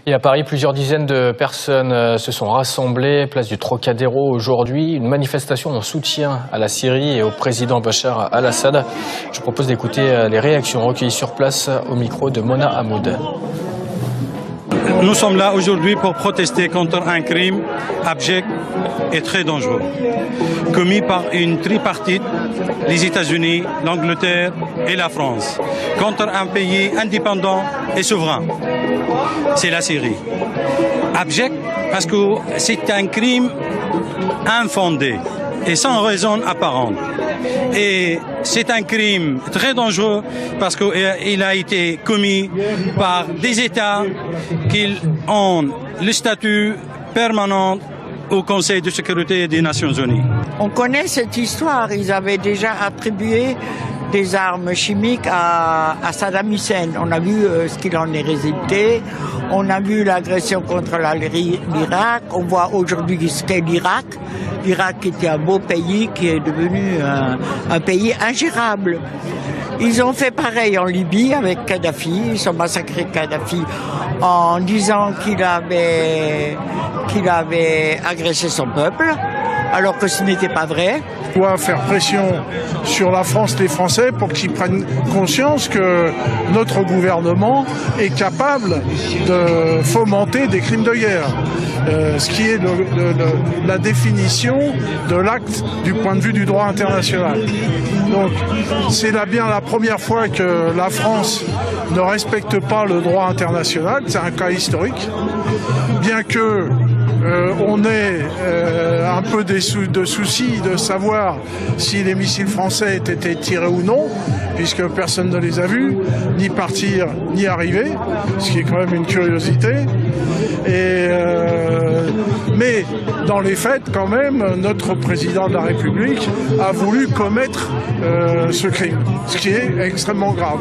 Et à Paris, plusieurs dizaines de personnes se sont rassemblées place du Trocadéro aujourd'hui. Une manifestation en soutien à la Syrie et au président Bachar al-Assad. Je vous propose d'écouter les réactions recueillies sur place au micro de Mona Hamoud. Nous sommes là aujourd'hui pour protester contre un crime abject et très dangereux, commis par une tripartite, les États-Unis, l'Angleterre et la France, contre un pays indépendant et souverain. C'est la Syrie. Abject parce que c'est un crime infondé et sans raison apparente. Et c'est un crime très dangereux parce qu'il a été commis par des États qui ont le statut permanent au Conseil de sécurité des Nations Unies. On connaît cette histoire. Ils avaient déjà attribué des armes chimiques à Saddam Hussein. On a vu ce qu'il en est résulté. On a vu l'agression contre l'Irak. On voit aujourd'hui ce qu'est l'Irak. L'Irak était un beau pays qui est devenu un pays ingérable. Ils ont fait pareil en Libye avec Kadhafi. Ils ont massacré Kadhafi en disant qu'il avait agressé son peuple, alors que ce n'était pas vrai. On doit faire pression sur la France, les Français, pour qu'ils prennent conscience que notre gouvernement est capable de fomenter des crimes de guerre. Ce qui est la définition de l'acte du point de vue du droit international. Donc c'est là bien la première fois que la France ne respecte pas le droit international, c'est un cas historique, bien que on ait un peu de soucis de savoir si les missiles français étaient tirés ou non, puisque personne ne les a vus, ni partir, ni arriver, ce qui est quand même une curiosité. Mais dans les faits, quand même, notre président de la République a voulu commettre ce crime, ce qui est extrêmement grave.